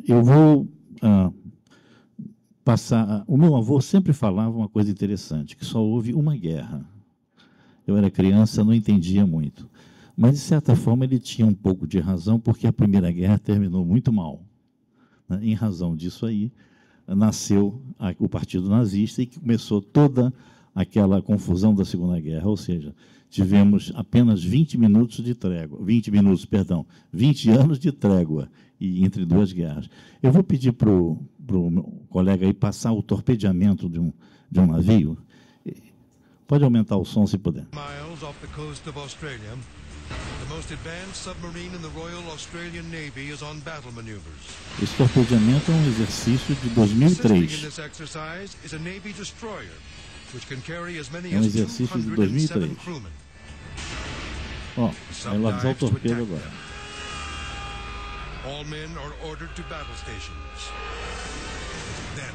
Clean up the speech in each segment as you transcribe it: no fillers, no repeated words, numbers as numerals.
Eu vou passar... O meu avô sempre falava uma coisa interessante, que só houve uma guerra. Eu era criança, não entendia muito. Mas, de certa forma, ele tinha um pouco de razão, porque a Primeira Guerra terminou muito mal. Né? Em razão disso aí, nasceu o Partido Nazista e que começou toda aquela confusão da Segunda Guerra, ou seja, tivemos apenas 20 minutos de trégua, 20 anos de trégua entre duas guerras. Eu vou pedir para o meu colega aí passar o torpedeamento de um navio. Pode aumentar o som, se puder. Miles off the coast of Australia, the most advanced submarine in the Royal Australian Navy is on battle maneuvers. Esse torpedeamento é um exercício de 2003. É um exercício de 2003. Ó, vai lançar o torpedo agora. All men are ordered to battle stations. Then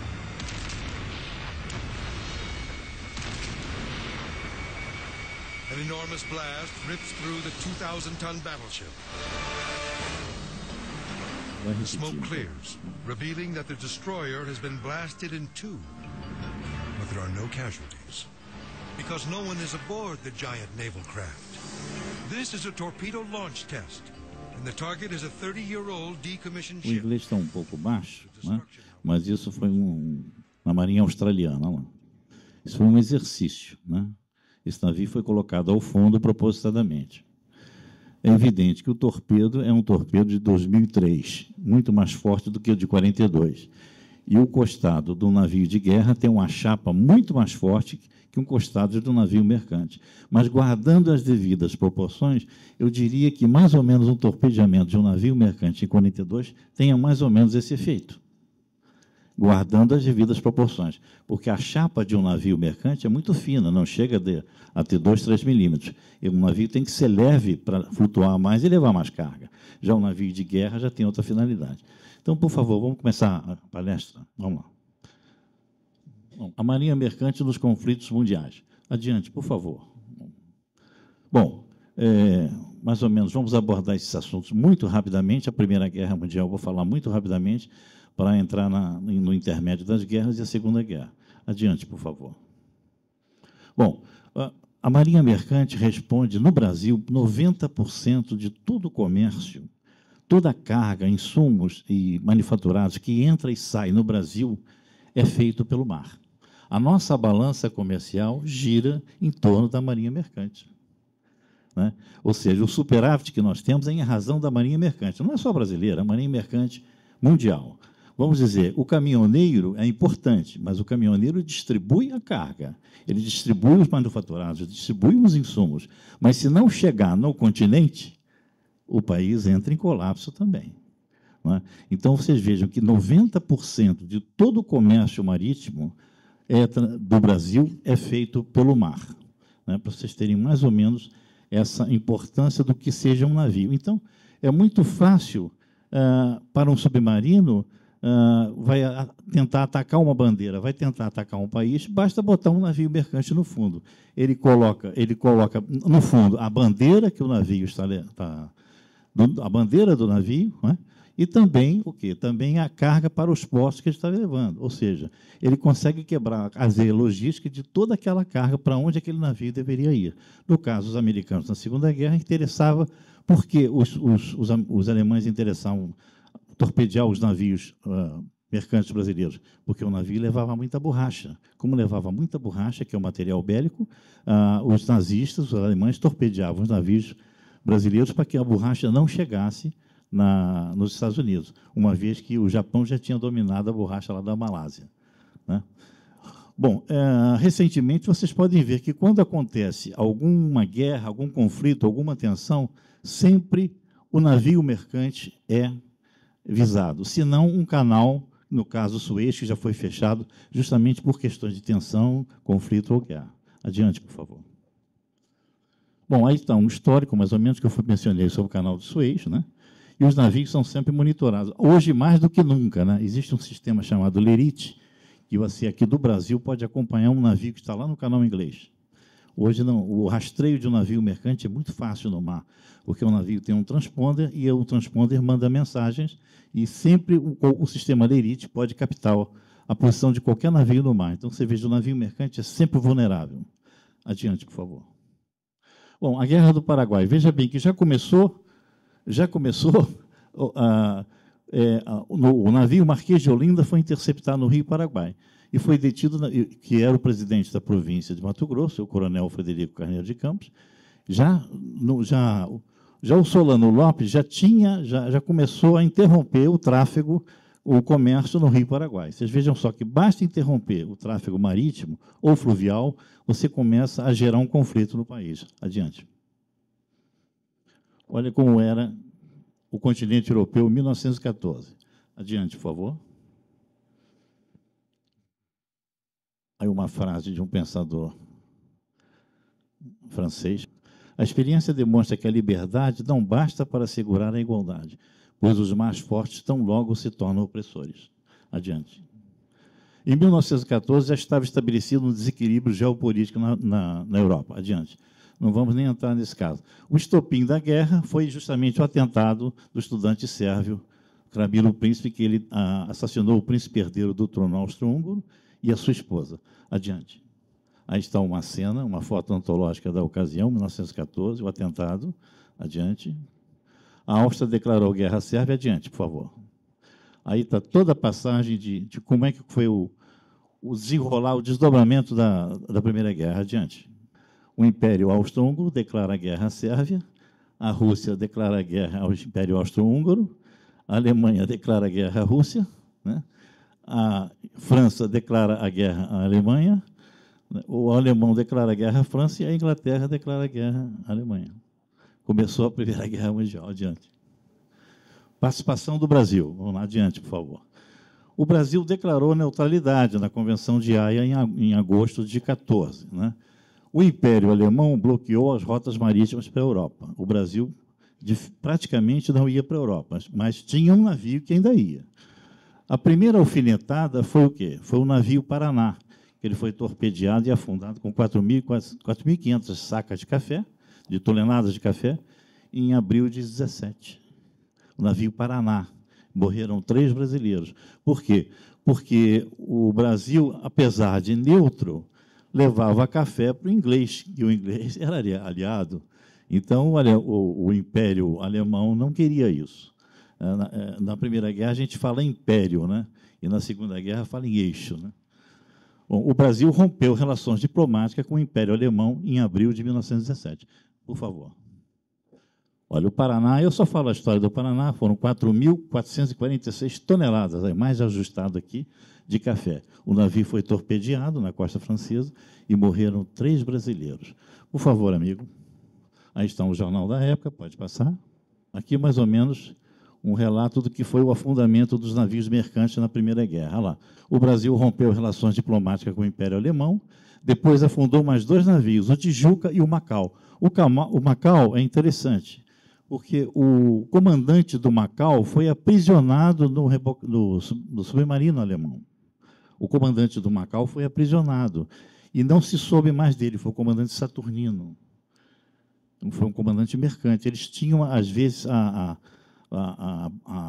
an enormous blast rips through the 2,000-ton battleship. The smoke clears, revealing that the destroyer has been blasted in two. But there are no casualties, because no one is aboard the giant naval craft. This is a torpedo launch test, and the target is a 30-year-old decommissioned O ship. inglês está um pouco baixo, né? Mas isso foi na Marinha Australiana. Lá. Isso foi um exercício, né? Esse navio foi colocado ao fundo propositadamente. É evidente que o torpedo é um torpedo de 2003, muito mais forte do que o de 42. E o costado do navio de guerra tem uma chapa muito mais forte que um costado do navio mercante. Mas, guardando as devidas proporções, eu diria que mais ou menos um torpedeamento de um navio mercante em 42 tenha mais ou menos esse efeito, guardando as devidas proporções, porque a chapa de um navio mercante é muito fina, não chega a ter 2, 3 milímetros. E um navio tem que ser leve para flutuar mais e levar mais carga. Já um navio de guerra já tem outra finalidade. Então, por favor, vamos começar a palestra? Vamos lá. Bom, a Marinha Mercante nos conflitos mundiais. Adiante, por favor. Bom, mais ou menos, vamos abordar esses assuntos muito rapidamente. A Primeira Guerra Mundial, vou falar muito rapidamente, para entrar no intermédio das guerras e a Segunda Guerra. Adiante, por favor. Bom, a Marinha Mercante responde, no Brasil, 90% de todo o comércio, toda a carga, insumos e manufaturados que entra e sai no Brasil é feito pelo mar. A nossa balança comercial gira em torno da Marinha Mercante. Né? Ou seja, o superávit que nós temos é em razão da Marinha Mercante. Não é só brasileira, é a Marinha Mercante mundial. Vamos dizer, o caminhoneiro é importante, mas o caminhoneiro distribui a carga, ele distribui os manufaturados, distribui os insumos, mas se não chegar no continente, o país entra em colapso também. Não é? Então, vocês vejam que 90% de todo o comércio marítimo do Brasil é feito pelo mar, né? Para vocês terem mais ou menos essa importância do que seja um navio. Então, é muito fácil para um submarino vai tentar atacar uma bandeira, vai tentar atacar um país, basta botar um navio mercante no fundo. Ele coloca no fundo a bandeira que o navio a bandeira do navio, né? E também o quê? Também a carga para os portos que ele está levando. Ou seja, ele consegue quebrar a cadeia logística de toda aquela carga para onde aquele navio deveria ir. No caso, os americanos na Segunda Guerra interessava porque os alemães interessavam torpedear os navios mercantes brasileiros, porque o navio levava muita borracha. Como levava muita borracha, que é o material bélico, os nazistas, os alemães, torpedeavam os navios brasileiros para que a borracha não chegasse nos Estados Unidos, uma vez que o Japão já tinha dominado a borracha lá da Malásia. Né? Bom, recentemente vocês podem ver que quando acontece alguma guerra, algum conflito, alguma tensão, sempre o navio mercante é visado, se não um canal, no caso Suez, que já foi fechado justamente por questões de tensão, conflito ou guerra. Adiante, por favor. Bom, aí está um histórico, mais ou menos, que eu mencionei sobre o canal de Suez, né? E os navios são sempre monitorados. Hoje, mais do que nunca, né? Existe um sistema chamado Lerite, que você aqui do Brasil pode acompanhar um navio que está lá no canal inglês. Hoje, não, o rastreio de um navio mercante é muito fácil no mar, porque o navio tem um transponder e o transponder manda mensagens e sempre o sistema Lerite pode captar a posição de qualquer navio no mar. Então, você veja, o navio mercante é sempre vulnerável. Adiante, por favor. Bom, a Guerra do Paraguai. Veja bem que já começou o navio Marquês de Olinda foi interceptado no Rio Paraguai e foi detido, que era o presidente da província de Mato Grosso, o coronel Frederico Carneiro de Campos. Já o Solano Lopes já começou a interromper o tráfego, o comércio no Rio Paraguai. Vocês vejam só que basta interromper o tráfego marítimo ou fluvial, você começa a gerar um conflito no país. Adiante. Olha como era o continente europeu em 1914. Adiante, por favor. Aí uma frase de um pensador francês. A experiência demonstra que a liberdade não basta para assegurar a igualdade, pois os mais fortes tão logo se tornam opressores. Adiante. Em 1914, já estava estabelecido um desequilíbrio geopolítico na Europa. Adiante. Não vamos nem entrar nesse caso. O estopim da guerra foi justamente o atentado do estudante sérvio Krabilo Príncipe, que ele assassinou o príncipe herdeiro do trono austro-húngaro e a sua esposa. Adiante. Aí está uma cena, uma foto antológica da ocasião, 1914, o atentado. Adiante. A Áustria declarou guerra à Sérvia. Adiante, por favor. Aí está toda a passagem de como é que foi o desenrolar, o desdobramento da Primeira Guerra. Adiante. O Império Austro-Húngaro declara guerra à Sérvia, a Rússia declara guerra ao Império Austro-Húngaro, a Alemanha declara guerra à Rússia, né? A França declara a guerra à Alemanha, o alemão declara guerra à França e a Inglaterra declara guerra à Alemanha. Começou a Primeira Guerra Mundial. Adiante. Participação do Brasil. Vamos lá, adiante, por favor. O Brasil declarou neutralidade na Convenção de Haia em agosto de 14. Né? O Império Alemão bloqueou as rotas marítimas para a Europa. O Brasil praticamente não ia para a Europa, mas tinha um navio que ainda ia. A primeira alfinetada foi o quê? Foi o navio Paraná. Ele foi torpedeado e afundado com 4.500 sacas de café, de toneladas de café, em abril de 17. O navio Paraná. Morreram 3 brasileiros. Por quê? Porque o Brasil, apesar de neutro, levava café para o inglês, e o inglês era aliado. Então, o Império Alemão não queria isso. Na Primeira Guerra, a gente fala império, né? E na Segunda Guerra, fala em eixo. Né? Bom, o Brasil rompeu relações diplomáticas com o Império Alemão em abril de 1917. Por favor. Olha, o Paraná, eu só falo a história do Paraná, foram 4.446 toneladas, mais ajustado aqui, de café. O navio foi torpedeado na costa francesa e morreram 3 brasileiros. Por favor, amigo. Aí está o jornal da época, pode passar. Aqui, mais ou menos, um relato do que foi o afundamento dos navios mercantes na Primeira Guerra. Olha lá. O Brasil rompeu relações diplomáticas com o Império Alemão, depois afundou mais 2 navios, o Tijuca e o Macau. O Macau é interessante, porque o comandante do Macau foi aprisionado no submarino alemão. O comandante do Macau foi aprisionado e não se soube mais dele, foi o comandante Saturnino. Foi um comandante mercante. Eles tinham, às vezes, a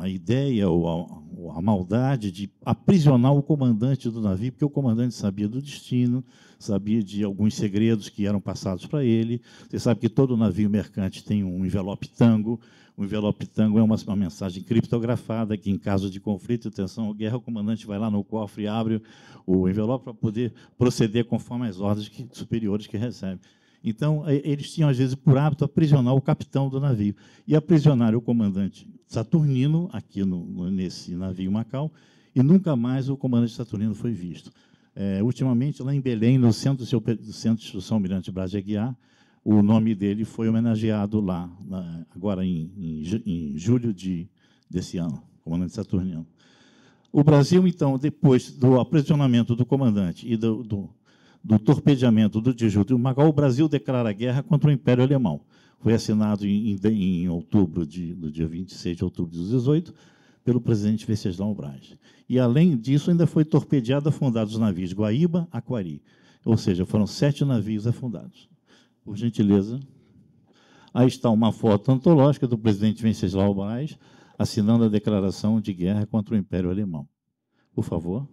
ideia ou a maldade de aprisionar o comandante do navio, porque o comandante sabia do destino, sabia de alguns segredos que eram passados para ele. Você sabe que todo navio mercante tem um envelope tango. O envelope tango é uma mensagem criptografada que, em caso de conflito, tensão ou guerra, o comandante vai lá no cofre e abre o envelope para poder proceder conforme as ordens superiores que recebe. Então, eles tinham, às vezes, por hábito, aprisionar o capitão do navio. E aprisionaram o comandante Saturnino, aqui nesse navio Macau, e nunca mais o comandante Saturnino foi visto. Ultimamente, lá em Belém, no centro de instrução Almirante Braz de Aguiar, o nome dele foi homenageado lá, agora em julho desse ano, comandante Saturnino. O Brasil, então, depois do aprisionamento do comandante e do torpedeamento do Tijuca e do Macau, o Brasil declara guerra contra o Império Alemão. Foi assinado em outubro, no dia 26 de outubro de 18, pelo presidente Venceslau Braz. E, além disso, ainda foi torpedeado e afundado os navios Guaíba, Aquari. Ou seja, foram 7 navios afundados. Por gentileza. Aí está uma foto antológica do presidente Venceslau Braz assinando a declaração de guerra contra o Império Alemão. Por favor.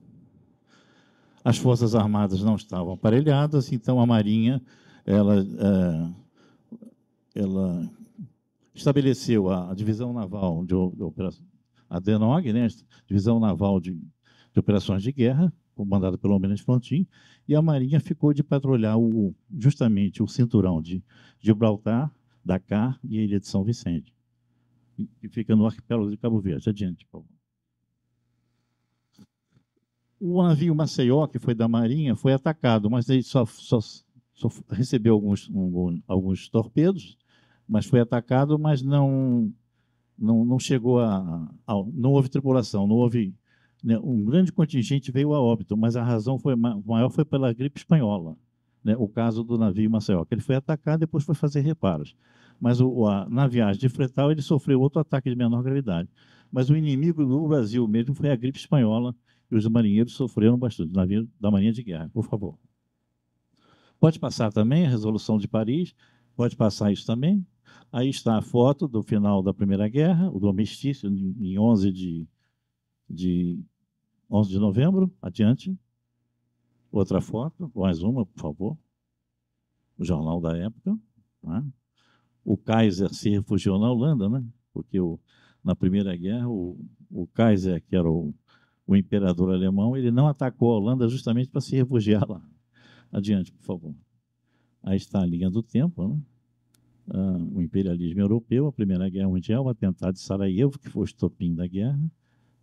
As Forças Armadas não estavam aparelhadas, então a Marinha ela estabeleceu a Divisão Naval de Operações, a DENOG, né, Divisão Naval de Operações de Guerra, comandada pelo Almirante Frontin, e a Marinha ficou de patrulhar justamente o cinturão de Gibraltar, Dakar e a Ilha de São Vicente, que fica no arquipélago de Cabo Verde. Adiante, por favor. O navio Maceió, que foi da Marinha, foi atacado, mas ele só recebeu alguns torpedos, mas foi atacado, mas não chegou não houve tripulação, não houve, né, um grande contingente veio a óbito, mas a razão maior foi pela gripe espanhola, né, o caso do navio Maceió, que ele foi atacado e depois foi fazer reparos. Mas na viagem de fretal ele sofreu outro ataque de menor gravidade. Mas o inimigo do Brasil mesmo foi a gripe espanhola, e os marinheiros sofreram bastante, o navio da Marinha de Guerra, por favor. Pode passar também a Resolução de Paris, pode passar isso também. Aí está a foto do final da Primeira Guerra, o do armistício, em 11 de novembro. Adiante. Outra foto, mais uma, por favor. O jornal da época. Né? O Kaiser se refugiou na Holanda, né? Porque na Primeira Guerra, o Kaiser, que era o imperador alemão, ele não atacou a Holanda justamente para se refugiar lá. Adiante, por favor. Aí está a linha do tempo, né? O imperialismo europeu, a Primeira Guerra Mundial, o atentado de Sarajevo, que foi o estopim da guerra.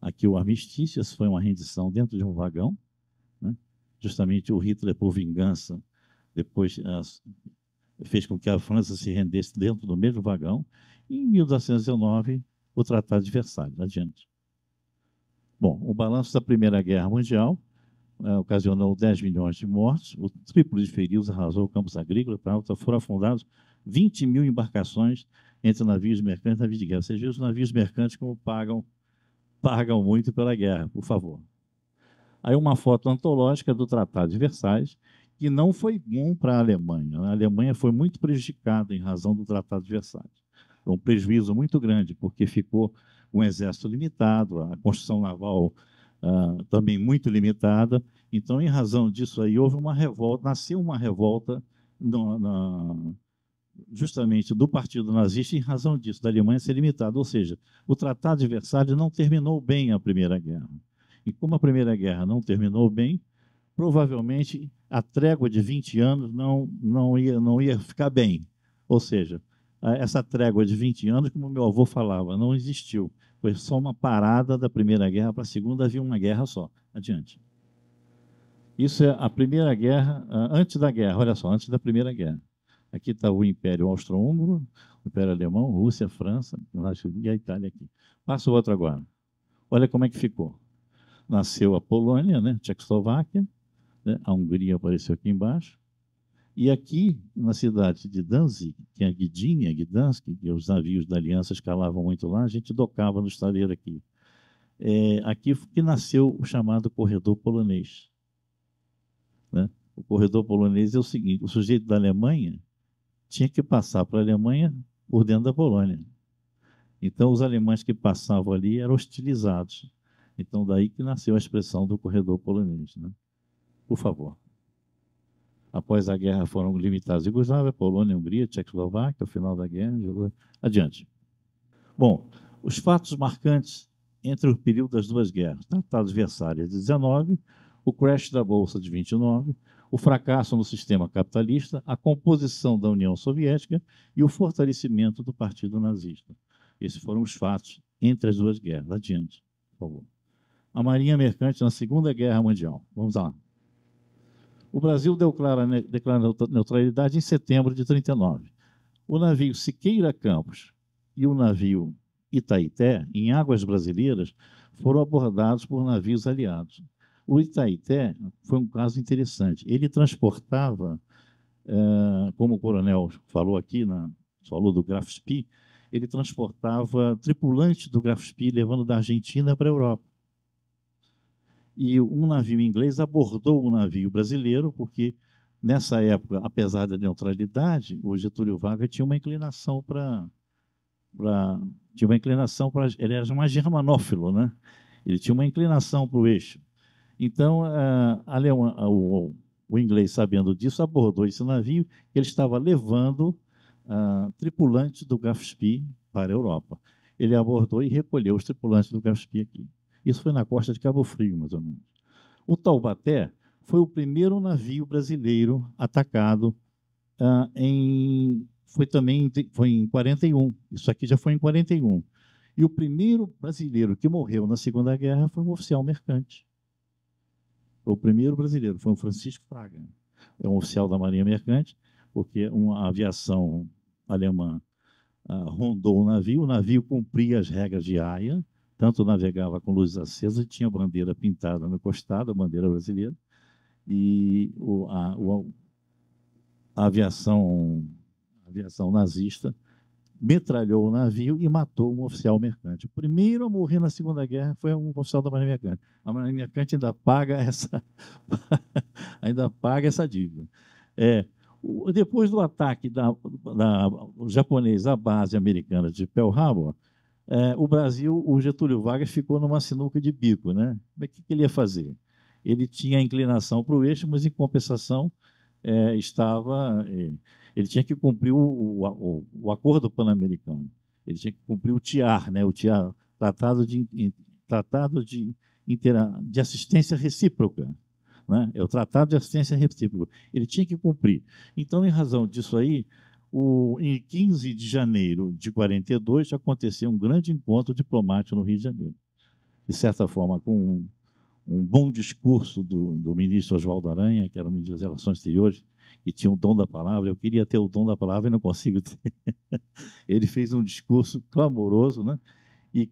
Aqui o armistício, isso foi uma rendição dentro de um vagão. Né? Justamente o Hitler, por vingança, depois fez com que a França se rendesse dentro do mesmo vagão. E em 1919, o Tratado de Versalhes. Adiante. Bom, o balanço da Primeira Guerra Mundial ocasionou 10 milhões de mortos, o triplo de feridos arrasou campos agrícolas, foram afundados 20 mil embarcações entre navios mercantes e navios de guerra. Você vê os navios mercantes como pagam muito pela guerra, por favor. Aí uma foto antológica do Tratado de Versalhes, que não foi bom para a Alemanha. A Alemanha foi muito prejudicada em razão do Tratado de Versalhes. Foi um prejuízo muito grande, porque ficou um exército limitado, a construção naval também muito limitada. Então, em razão disso aí, houve uma revolta, nasceu uma revolta justamente do Partido Nazista em razão disso, da Alemanha ser limitada. Ou seja, o Tratado de Versalhes não terminou bem a Primeira Guerra. E como a Primeira Guerra não terminou bem, provavelmente a trégua de 20 anos não ia ficar bem. Ou seja, essa trégua de 20 anos, como meu avô falava, não existiu. Foi só uma parada da Primeira Guerra para a Segunda, havia uma guerra só. Adiante. Isso é a Primeira Guerra, antes da guerra, olha só, antes da Primeira Guerra. Aqui está o Império Austro-Húngaro, o Império Alemão, Rússia, França, e a Itália aqui. Passa o outro agora. Olha como é que ficou. Nasceu a Polônia, né, Tchecoslováquia, né, a Hungria apareceu aqui embaixo, e aqui, na cidade de Danzig, que é a Gdynia, Gdansk, que os navios da Aliança escalavam muito lá, a gente docava no estaleiro aqui. Aqui que nasceu o chamado Corredor Polonês. Né? O Corredor Polonês é o seguinte, o sujeito da Alemanha tinha que passar para a Alemanha por dentro da Polônia. Então, os alemães que passavam ali eram hostilizados. Então, daí que nasceu a expressão do Corredor Polonês. Né? Por favor. Após a guerra foram limitados Iugoslávia, Polônia, Hungria, Tchecoslováquia, ao final da guerra. Adiante. Bom, os fatos marcantes entre o período das duas guerras. Tratado de Versalhes de 19, o crash da Bolsa de 29, o fracasso no sistema capitalista, a composição da União Soviética e o fortalecimento do Partido Nazista. Esses foram os fatos entre as duas guerras. Adiante, por favor. A Marinha Mercante na Segunda Guerra Mundial. Vamos lá. O Brasil declara neutralidade em setembro de 39. O navio Siqueira Campos e o navio Itaité, em águas brasileiras, foram abordados por navios aliados. O Itaité foi um caso interessante. Ele transportava, como o coronel falou aqui, falou do Graf Spee, ele transportava tripulantes do Graf Spee levando da Argentina para a Europa. E um navio inglês abordou um navio brasileiro, porque Nessa época, apesar da neutralidade, o Getúlio Vargas tinha uma inclinação tinha uma inclinação para, ele era mais germanófilo, né? Ele tinha uma inclinação para o eixo. Então, o inglês, sabendo disso, abordou esse navio. Ele estava levando tripulantes do Gaspee para a Europa. Ele abordou e recolheu os tripulantes do Gaspee aqui. Isso foi na costa de Cabo Frio, mais ou menos. O Taubaté foi o primeiro navio brasileiro atacado foi em 41. Isso aqui já foi em 41. E o primeiro brasileiro que morreu na Segunda Guerra foi um oficial mercante. O primeiro brasileiro foi o Francisco Fraga. É um oficial da Marinha Mercante, porque uma aviação alemã rondou o navio cumpria as regras de AIA, tanto navegava com luzes acesas e tinha bandeira pintada no costado, a bandeira brasileira, e a aviação nazista metralhou o navio e matou um oficial mercante. O primeiro a morrer na Segunda Guerra foi um oficial da Marinha Mercante. A Marinha Mercante ainda paga essa dívida. Depois do ataque do japonês à base americana de Pearl Harbor, o Getúlio Vargas ficou numa sinuca de bico, né? O que ele ia fazer? Ele tinha inclinação para o eixo, mas, em compensação, ele tinha que cumprir o Acordo Pan-Americano. Ele tinha que cumprir o TIAR, né? O TIAR, Tratado de Assistência Recíproca. Né? É o Tratado de Assistência Recíproca. Ele tinha que cumprir. Então, em razão disso aí, em 15 de janeiro de 42, aconteceu um grande encontro diplomático no Rio de Janeiro. De certa forma, com um bom discurso do ministro Oswaldo Aranha, que era o ministro das Relações Exteriores, e tinha o dom da palavra. Eu queria ter o dom da palavra e não consigo ter. Ele fez um discurso clamoroso, né? E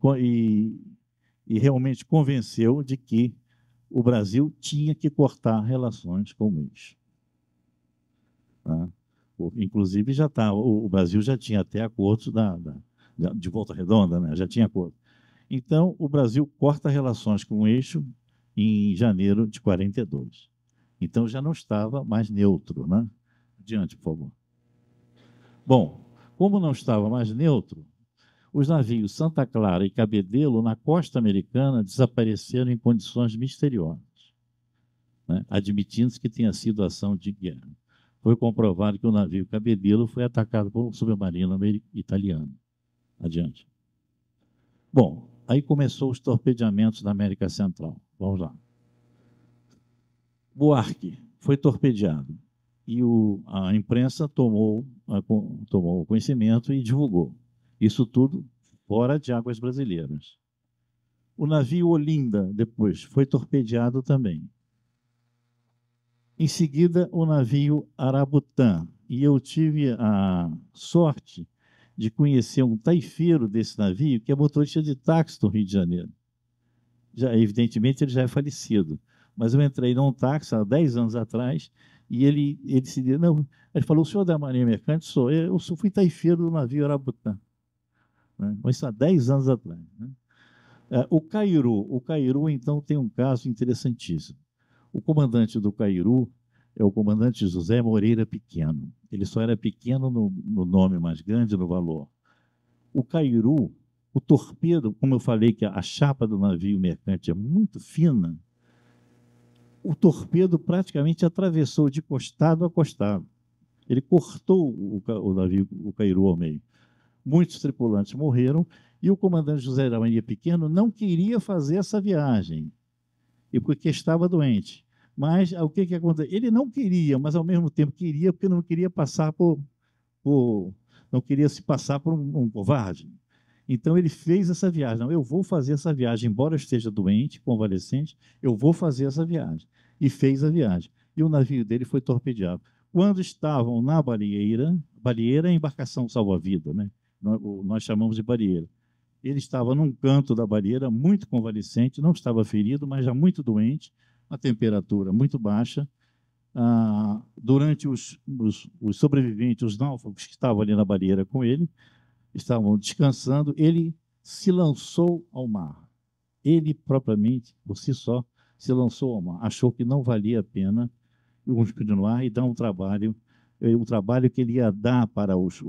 realmente convenceu de que o Brasil tinha que cortar relações com o eixo. Tá? Inclusive, o Brasil já tinha até acordos de Volta Redonda, né? Já tinha acordo. Então, o Brasil corta relações com o eixo em janeiro de 42. Então, já não estava mais neutro, né? Adiante, por favor. Bom, como não estava mais neutro, os navios Santa Clara e Cabedelo, na costa americana, desapareceram em condições misteriosas, né? Admitindo-se que tenha sido ação de guerra. Foi comprovado que o navio Cabedelo foi atacado por um submarino italiano. Adiante. Bom, aí começou os torpedeamentos na América Central. Vamos lá. Buarque foi torpedeado e a imprensa tomou conhecimento e divulgou. Isso tudo fora de águas brasileiras. O navio Olinda, depois, foi torpedeado também. Em seguida, o navio Arabutã. E eu tive a sorte de conhecer um taifeiro desse navio, que é motorista de táxi no Rio de Janeiro. Evidentemente, ele já é falecido. Mas eu entrei num táxi há 10 anos atrás e ele falou: o senhor é da Marinha Mercante? Sou. Eu fui taifeiro do navio Arabutã. Né? Mas isso há 10 anos atrás. Né? O Cairu, então, tem um caso interessantíssimo. O comandante do Cairu é o comandante José Moreira Pequeno. Ele só era pequeno no nome, mais grande no valor. O Cairu, o torpedo, como eu falei que a chapa do navio mercante é muito fina, o torpedo praticamente atravessou de costado a costado. Ele cortou o navio, o Cairu, ao meio. Muitos tripulantes morreram e o comandante José da Maria Pequeno não queria fazer essa viagem, e porque estava doente. Mas o que aconteceu? Ele não queria, mas ao mesmo tempo queria, porque não queria não queria se passar por um covarde. Então ele fez essa viagem. Não, eu vou fazer essa viagem, embora eu esteja doente, convalescente, eu vou fazer essa viagem. E fez a viagem. E o navio dele foi torpedeado. Quando estavam na baleeira é a embarcação salva-vida, né? Nós chamamos de baleeira. Ele estava num canto da baleeira, muito convalescente, não estava ferido, mas já muito doente, a temperatura muito baixa. Durante os sobreviventes, os náufragos que estavam ali na baleeira com ele, estavam descansando, ele se lançou ao mar. Ele, propriamente, por si só, se lançou ao mar. Achou que não valia a pena vamos continuar e dar um trabalho. O trabalho que ele ia dar para os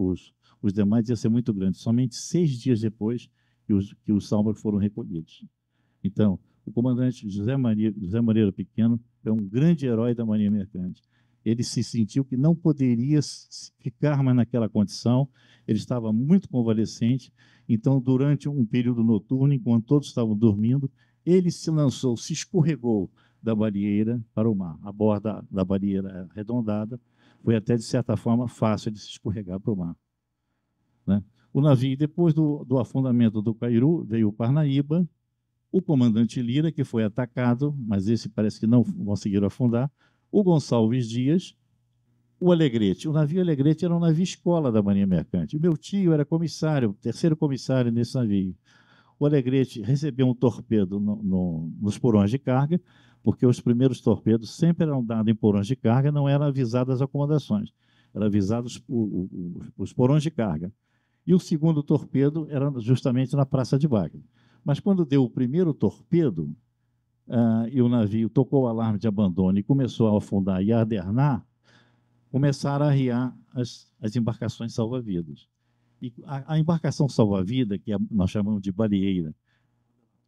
demais ia ser muito grande. Somente 6 dias depois que os salvos foram recolhidos. Então, o comandante José Moreira Pequeno é um grande herói da Marinha Mercante. Ele se sentiu que não poderia ficar mais naquela condição, ele estava muito convalescente, então, durante um período noturno, enquanto todos estavam dormindo, ele se lançou, se escorregou da baleeira para o mar. A borda da baleeira arredondada foi até, de certa forma, fácil de se escorregar para o mar. Né? O navio, depois do afundamento do Cairu, veio o Parnaíba, o comandante Lira, que foi atacado, mas esse parece que não conseguiram afundar, o Gonçalves Dias, o Alegrete. O navio Alegrete era um navio escola da Marinha Mercante. O meu tio era comissário, terceiro comissário nesse navio. O Alegrete recebeu um torpedo nos porões de carga, porque os primeiros torpedos sempre eram dados em porões de carga, não eram avisadas as acomodações, eram avisados os porões de carga. E o segundo torpedo era justamente na Praça de Wagner. Mas quando deu o primeiro torpedo, e o navio tocou o alarme de abandono e começou a afundar e a adernar, começaram a arriar as embarcações salva-vidas. E a embarcação salva-vida, que nós chamamos de baleeira,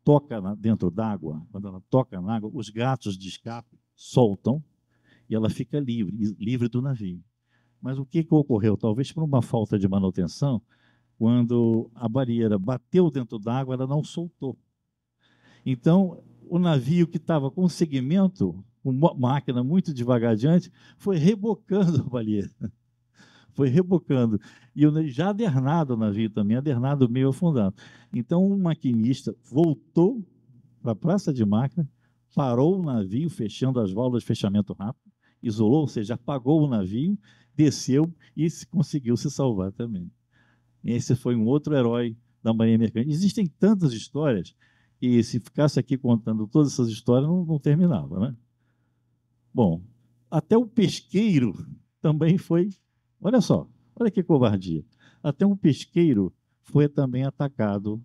toca dentro d'água, quando ela toca na água, os gatos de escape soltam e ela fica livre do navio. Mas o que ocorreu? Talvez por uma falta de manutenção, quando a baleeira bateu dentro d'água, ela não soltou. Então, o navio que estava com segmento, com máquina muito devagar adiante, foi rebocando a baleeira. Foi rebocando. E já adernado o navio também, adernado meio afundado. Então, o maquinista voltou para a praça de máquina, parou o navio, fechando as válvulas de fechamento rápido, isolou, ou seja, apagou o navio, desceu e conseguiu se salvar também. Esse foi um outro herói da Marinha Mercante. Existem tantas histórias que, se ficasse aqui contando todas essas histórias, não terminava, né? Bom, até o pesqueiro também foi... Olha só, olha que covardia. Até um pesqueiro foi também atacado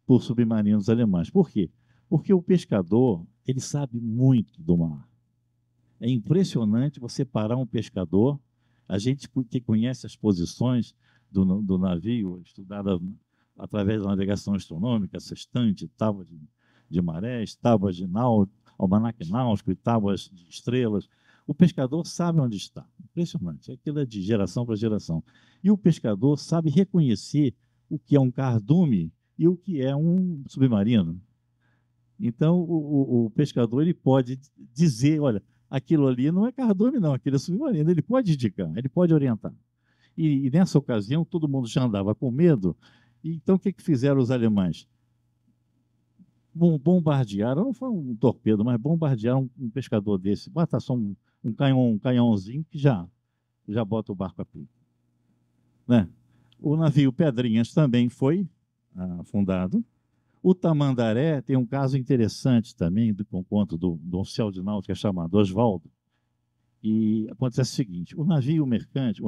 por submarinos alemães. Por quê? Porque o pescador, ele sabe muito do mar. É impressionante você parar um pescador, a gente que conhece as posições do navio, estudada através da navegação astronômica, sextante, tábua de marés, tábuas de almanaque náutico e tábuas de estrelas. O pescador sabe onde está. Impressionante. Aquilo é de geração para geração. E o pescador sabe reconhecer o que é um cardume e o que é um submarino. Então, o pescador ele pode dizer, olha, aquilo ali não é cardume, não, aquilo é submarino. Ele pode indicar, ele pode orientar. E nessa ocasião, todo mundo já andava com medo. Então, o que fizeram os alemães? Bombardearam, não foi um torpedo, mas bombardearam um pescador desse. Bota só um canhãozinho que já bota o barco a pique. Né? O navio Pedrinhas também foi afundado. O Tamandaré tem um caso interessante também, com conto do oficial de náutica chamado Oswaldo. E acontece o seguinte: o navio mercante,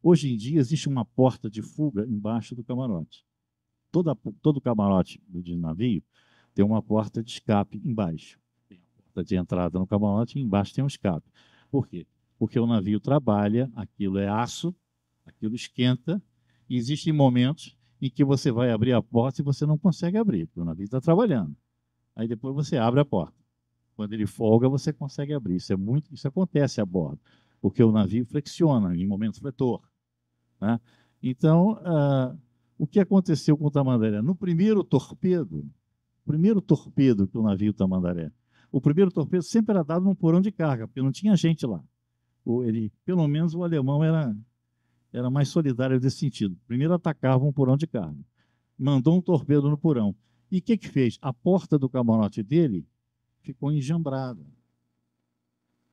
hoje em dia existe uma porta de fuga embaixo do camarote. Todo camarote de navio tem uma porta de escape embaixo. Tem a porta de entrada no camarote e embaixo tem um escape. Por quê? Porque o navio trabalha, aquilo é aço, aquilo esquenta, e existem momentos em que você vai abrir a porta e você não consegue abrir, porque o navio está trabalhando. Aí depois você abre a porta. Quando ele folga, você consegue abrir. Isso acontece a bordo, porque o navio flexiona em momento fletor. Né? Então, o que aconteceu com o Tamandaré? No primeiro torpedo que o navio Tamandaré, o primeiro torpedo sempre era dado num porão de carga, porque não tinha gente lá. Pelo menos o alemão era mais solidário nesse sentido. Primeiro atacava um porão de carga, mandou um torpedo no porão. E o que fez? A porta do camarote dele ficou enjambrada.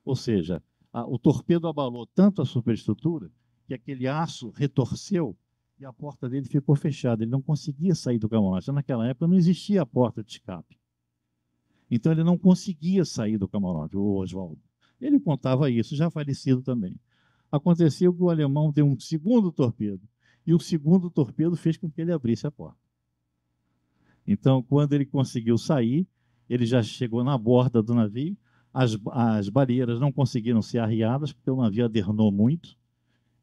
Ou seja, o torpedo abalou tanto a superestrutura que aquele aço retorceu e a porta dele ficou fechada. Ele não conseguia sair do camarote. Naquela época não existia a porta de escape. Então ele não conseguia sair do camarote, o Oswaldo. Ele contava isso, já falecido também. Aconteceu que o alemão deu um segundo torpedo, e o segundo torpedo fez com que ele abrisse a porta. Então, quando ele conseguiu sair, ele já chegou na borda do navio, As baleiras não conseguiram ser arriadas, porque o navio adernou muito,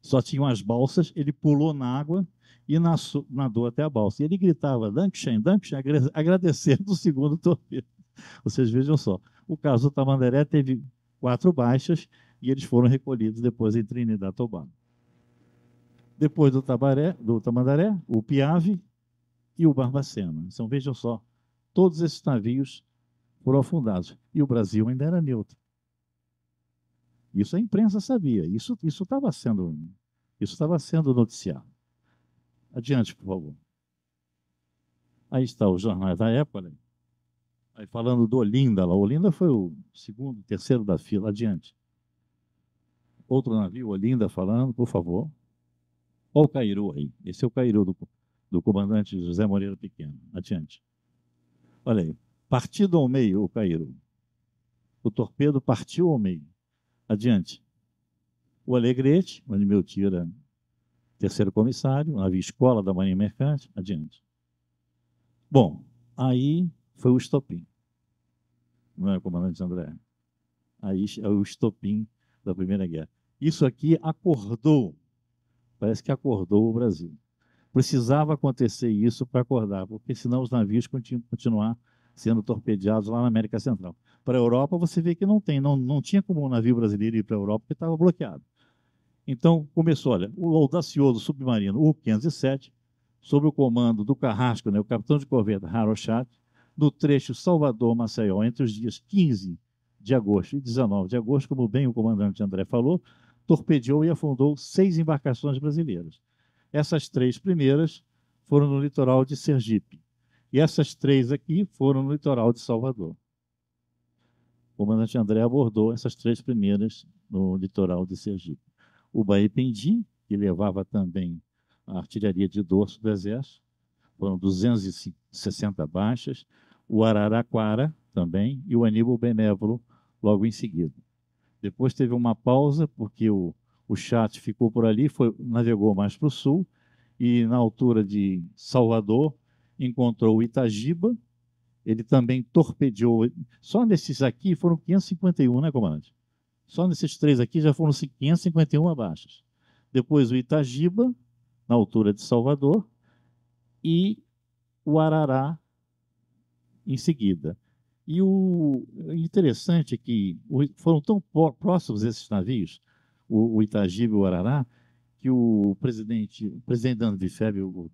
só tinham as balsas, ele pulou na água e nadou até a balsa. E ele gritava, Dankeschön, Dankeschön, agradecendo o segundo torpedo. Vocês vejam só, o caso do Tamandaré teve 4 baixas e eles foram recolhidos depois em Trinidad e Tobago. Depois do Tamandaré, o Piave e o Barbacena. Então, vejam só, todos esses navios foram afundados. E o Brasil ainda era neutro. Isso a imprensa sabia. Isso estava sendo noticiado. Adiante, por favor. Aí está os jornais da época. Né? Aí falando do Olinda lá. O Olinda foi o segundo, terceiro da fila. Adiante. Outro navio, Olinda, falando, por favor. Olha o Cairu aí. Esse é o Cairu do comandante José Moreira Pequeno. Adiante. Olha aí. Partido ao meio, o Cairu. O torpedo partiu ao meio. Adiante. O Alegrete, onde meu tio era terceiro comissário, navio escola da Marinha Mercante. Adiante. Bom, aí foi o estopim. Não é, comandante André? Aí é o estopim da Primeira Guerra. Isso aqui acordou, parece que acordou o Brasil. Precisava acontecer isso para acordar, porque senão os navios continuar sendo torpedeados lá na América Central. Para a Europa, você vê que não tinha como um navio brasileiro ir para a Europa, porque estava bloqueado. Então, começou, olha, o audacioso submarino U-507, sob o comando do Carrasco, né, o capitão de corveta Harold Schacht, no trecho Salvador-Maceió, entre os dias 15 de agosto e 19 de agosto, como bem o comandante André falou, torpedeou e afundou 6 embarcações brasileiras. Essas 3 primeiras foram no litoral de Sergipe. E essas 3 aqui foram no litoral de Salvador. O comandante André abordou essas 3 primeiras no litoral de Sergipe. O Baependi, que levava também a artilharia de dorso do Exército, foram 260 baixas. O Araraquara também, e o Aníbal Benévolo logo em seguida. Depois teve uma pausa, porque o Schacht ficou por ali, navegou mais para o sul, e na altura de Salvador encontrou o Itagiba. Ele também torpedeou. Só nesses aqui foram 551, né, comandante? Só nesses 3 aqui já foram 551 baixas. Depois o Itagiba, na altura de Salvador, e o Arará em seguida. E o interessante é que foram tão próximos esses navios, o Itagiba e o Arará, que o presidente da Anvifeb, o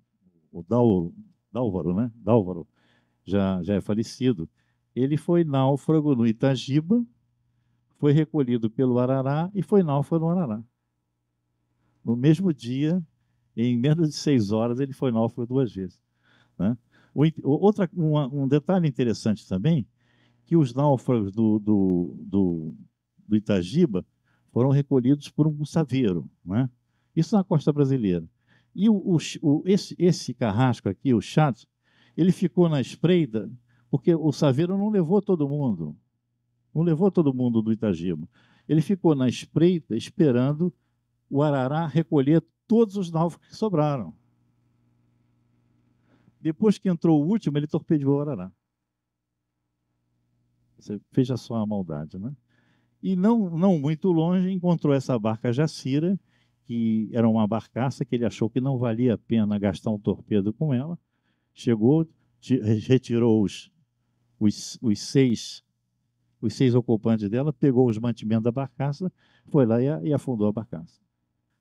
Dálvaro, né? Dálvaro, já é falecido. Ele foi náufrago no Itagiba, foi recolhido pelo Arará e foi náufrago no Arará. No mesmo dia, em menos de 6 horas, ele foi náufrago 2 vezes. Né? Um detalhe interessante também, que os náufragos do Itagiba foram recolhidos por um saveiro, né? Isso na costa brasileira. E esse carrasco aqui, o Schacht, ele ficou na espreita, porque o saveiro não levou todo mundo. Não levou todo mundo do Itagiba. Ele ficou na espreita esperando o Arará recolher todos os náufragos que sobraram. Depois que entrou o último, ele torpedeou o Arará. Você veja só a maldade, né? E não muito longe encontrou essa barca Jacira, que era uma barcaça que ele achou que não valia a pena gastar um torpedo com ela. Chegou, retirou os 6 ocupantes dela, pegou os mantimentos da barcaça, foi lá e afundou a barcaça.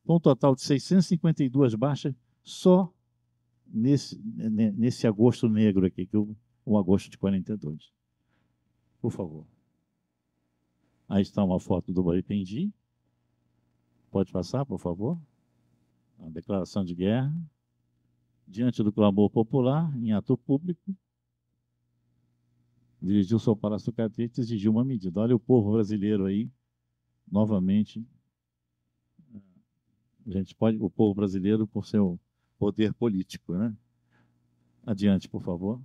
Então, um total de 652 baixas só nesse agosto negro aqui, que o agosto de 42. Por favor. Aí está uma foto do Baependi. Pode passar, por favor. A declaração de guerra. Diante do clamor popular, em ato público, dirigiu-se ao Palácio do Catete e exigiu uma medida. Olha o povo brasileiro aí, novamente. O povo brasileiro por seu poder político, né? Adiante, por favor.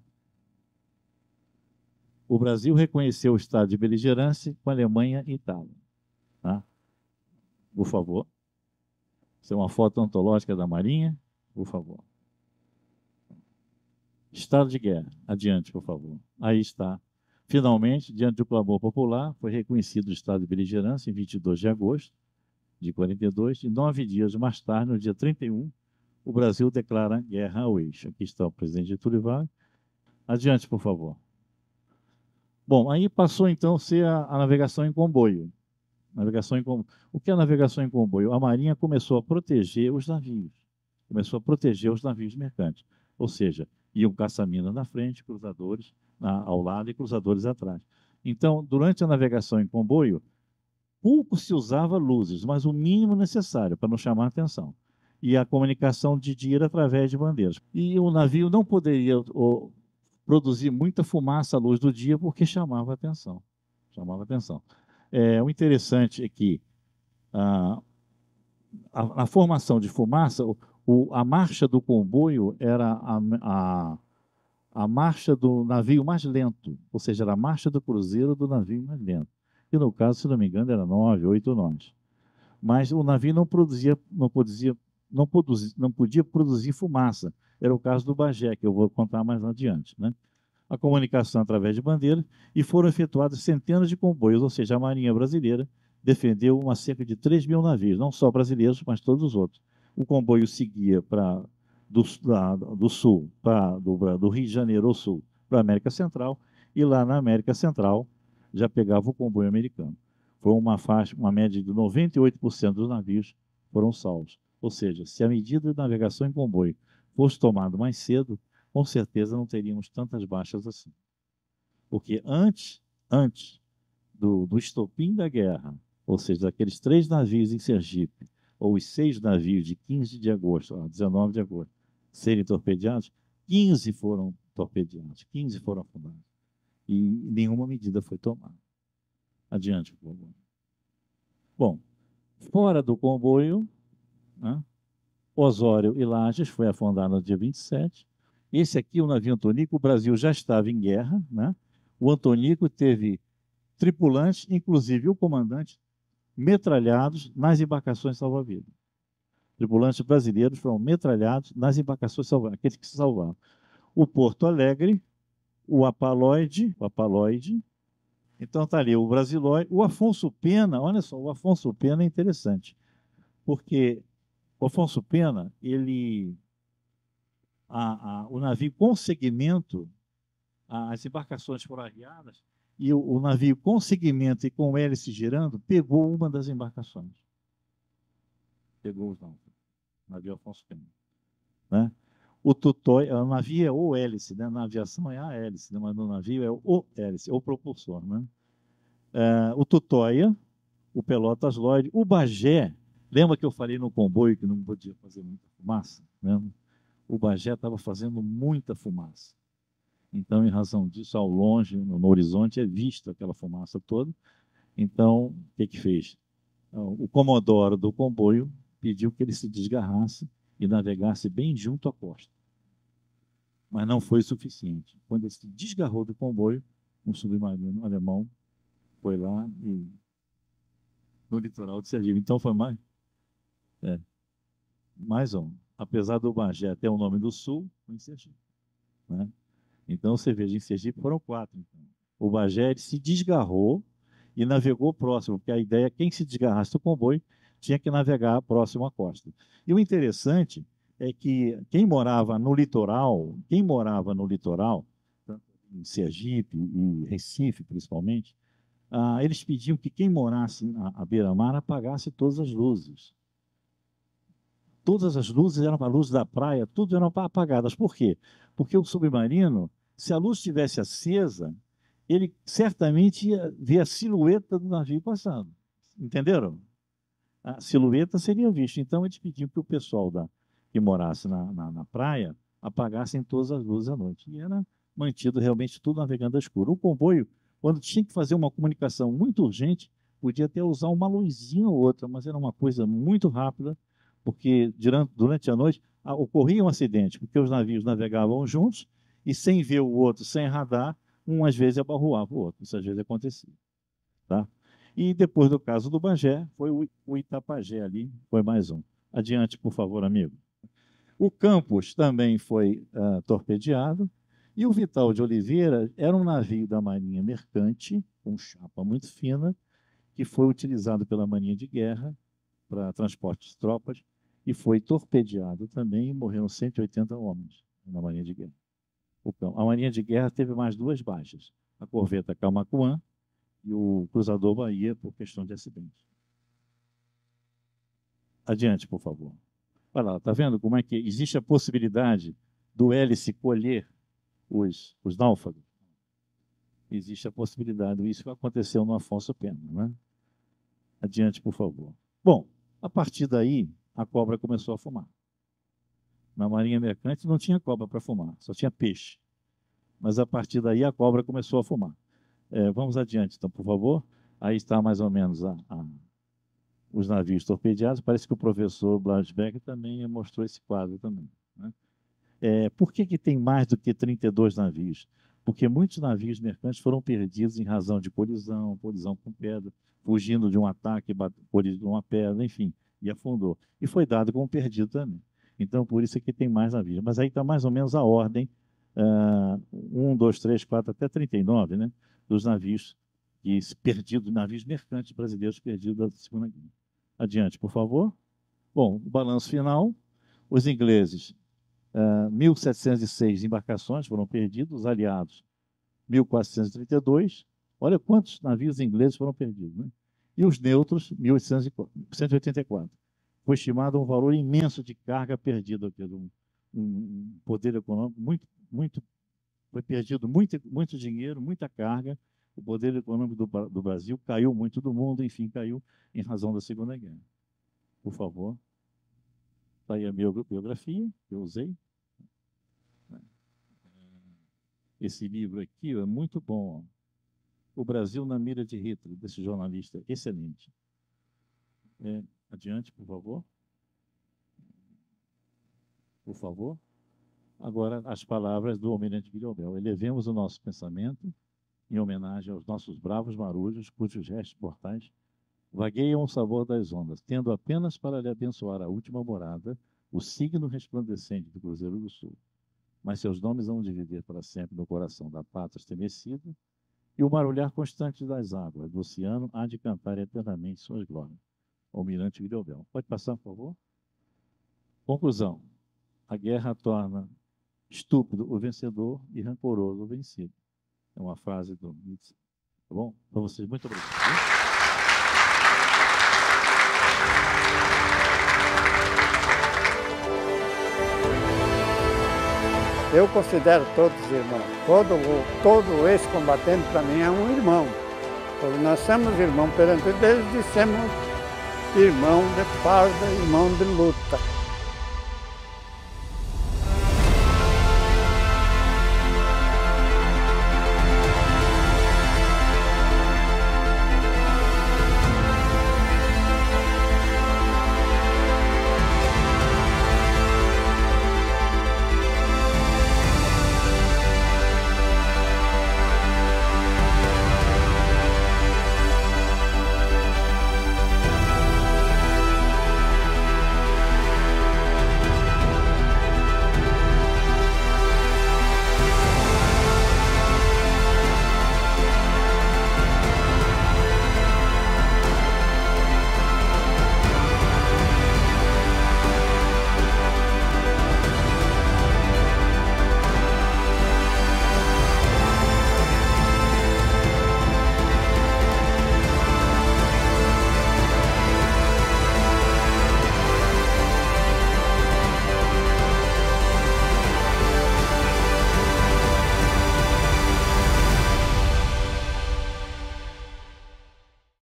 O Brasil reconheceu o estado de beligerância com a Alemanha e Itália. Tá? Por favor. Isso é uma foto antológica da Marinha. Por favor. Estado de guerra. Adiante, por favor. Aí está Finalmente, diante do clamor popular, foi reconhecido o estado de beligerância em 22 de agosto de 42, e 9 dias mais tarde, no dia 31, o Brasil declara guerra ao eixo. Aqui está o presidente Getúlio Vargas. Adiante, por favor. Bom, aí passou então a ser a navegação em comboio. O que é a navegação em comboio? A Marinha começou a proteger os navios. Começou a proteger os navios mercantes. Ou seja, iam caça-mina na frente, cruzadores ao lado e cruzadores atrás. Então, durante a navegação em comboio, pouco se usava luzes, mas o mínimo necessário para não chamar a atenção. E a comunicação de dia era através de bandeiras. E o navio não poderia produzir muita fumaça à luz do dia porque chamava a atenção. Chamava a atenção. O interessante é que a formação de fumaça, a marcha do comboio era a marcha do navio mais lento, ou seja, era a marcha do cruzeiro do navio mais lento. E no caso, se não me engano, era 9, 8 nós. Mas o navio não podia produzir fumaça. Era o caso do Bagé, que eu vou contar mais adiante, né? A comunicação através de bandeiras, e foram efetuadas centenas de comboios, ou seja, a Marinha Brasileira defendeu cerca de 3.000 navios, não só brasileiros, mas todos os outros. O comboio seguia do sul, do Rio de Janeiro ao sul, para a América Central, e lá na América Central já pegava o comboio americano. Foi uma média de 98% dos navios foram salvos. Ou seja, se a medida de navegação em comboio fosse tomada mais cedo, com certeza não teríamos tantas baixas assim. Porque antes do estopim da guerra, ou seja, daqueles 3 navios em Sergipe, ou os 6 navios de 15 de agosto a 19 de agosto, serem torpedeados, 15 foram torpedeados, 15 foram afundados. E nenhuma medida foi tomada. Adiante, por favor. Bom, fora do comboio, né, Osório e Lages foi afundado no dia 27. Esse aqui, o navio Antonico, o Brasil já estava em guerra, né? O Antonico teve tripulantes, inclusive o comandante, metralhados nas embarcações salva-vidas. Tripulantes brasileiros foram metralhados nas embarcações salva-vidas, aqueles que se salvaram. O Porto Alegre, o Apaloide, então está ali o Brasilóide, o Afonso Pena. Olha só, o Afonso Pena é interessante, porque o Afonso Pena, o navio com segmento, as embarcações foram arriadas, e o navio com segmento e com hélice girando pegou uma das embarcações. Pegou os náufragos. O navio Afonso Pena. Né? O navio é o hélice, né? Na aviação é a hélice, né? Mas no navio é o hélice, o propulsor. Né? O Tutóia, o Pelotas Lloyd, o Bagé. Lembra que eu falei no comboio que não podia fazer muita fumaça? Né? O Bagé estava fazendo muita fumaça. Então, em razão disso, ao longe, no horizonte, é vista aquela fumaça toda. Então, o que fez? O comodoro do comboio pediu que ele se desgarrasse e navegasse bem junto à costa. Mas não foi suficiente. Quando ele se desgarrou do comboio, um submarino alemão foi lá no litoral de Sergipe. Então, foi mais um. Apesar do Bagé ter o nome do sul, foi em Sergipe. Né? Então, você veja, em Sergipe foram 4. Então. O Bagé se desgarrou e navegou próximo, porque a ideia é que quem se desgarrasse do comboio tinha que navegar próximo à costa. E o interessante é que quem morava no litoral, tanto em Sergipe e Recife, principalmente, eles pediam que quem morasse à beira-mar apagasse todas as luzes. Todas as luzes eram a luz da praia, tudo eram apagadas. Por quê? Porque o submarino, se a luz estivesse acesa, ele certamente ia ver a silhueta do navio passando. Entenderam? A silhueta seria vista. Então, eles pediam que o pessoal que morasse na praia apagassem todas as luzes à noite. E era mantido realmente tudo navegando a escuro. O comboio, quando tinha que fazer uma comunicação muito urgente, podia até usar uma luzinha ou outra, mas era uma coisa muito rápida, porque durante a noite ocorria um acidente, porque os navios navegavam juntos e sem ver o outro, sem radar, um às vezes abarroava o outro. Isso às vezes acontecia. Tá? E depois do caso do Bagé, foi o Itapajé ali, foi mais um. Adiante, por favor, amigo. O Campos também foi torpedeado, E o Vital de Oliveira era um navio da Marinha Mercante, com chapa muito fina, que foi utilizado pela Marinha de Guerra para transporte de tropas e foi torpedeado também e morreram 180 homens na Marinha de Guerra. A Marinha de Guerra teve mais 2 baixas, a corveta Camaquã e o cruzador Bahia, por questão de acidente. Adiante, por favor. Olha lá, está vendo como é que existe a possibilidade do hélice colher os náufragos? Existe a possibilidade, isso aconteceu no Afonso Pena, né? Adiante, por favor. Bom, a partir daí, a cobra começou a fumar. Na Marinha Mercante não tinha cobra para fumar, só tinha peixe. Mas a partir daí a cobra começou a fumar. Vamos adiante, então, por favor. Aí está mais ou menos os navios torpedeados. Parece que o professor Blasbeck também mostrou esse quadro também, né? Por que tem mais do que 32 navios? Porque muitos navios mercantes foram perdidos em razão de colisão com pedra, fugindo de um ataque, colidiu de uma pedra, enfim, e afundou. E foi dado como perdido também. Então, por isso é que tem mais navios. Mas aí está mais ou menos a ordem, 1, 2, 3, 4, até 39, né, dos navios perdidos, navios mercantes brasileiros perdidos da Segunda Guerra. Adiante, por favor. Bom, o balanço final. Os ingleses, 1.706 embarcações foram perdidos, os aliados, 1.432. Olha quantos navios ingleses foram perdidos, né? E os neutros, 1.184. Foi estimado um valor imenso de carga perdida, um poder econômico muito foi perdido muito dinheiro, muita carga. O poder econômico do Brasil caiu muito do mundo, enfim, caiu em razão da Segunda Guerra. Por favor. Está aí a minha biografia, que eu usei. Esse livro aqui é muito bom. O Brasil na Mira de Hitler, desse jornalista excelente. Adiante, por favor. Por favor. Agora, as palavras do almirante Guilherme. Elevemos o nosso pensamento em homenagem aos nossos bravos marujos, cujos restos mortais vagueiam o sabor das ondas, tendo apenas para lhe abençoar a última morada, o signo resplandecente do Cruzeiro do Sul. Mas seus nomes vão de viver para sempre no coração da pátria estremecida, e o marulhar constante das águas do oceano há de cantar eternamente suas glórias. Almirante Guilherme. Pode passar, por favor? Conclusão. A guerra torna estúpido o vencedor e rancoroso o vencido. É uma frase do Nietzsche. Tá bom? Para vocês, muito obrigado. Eu considero todos irmãos. Todo ex-combatente para mim é um irmão. Porque nós somos irmãos perante Deus e somos irmão de farda, irmão de luta.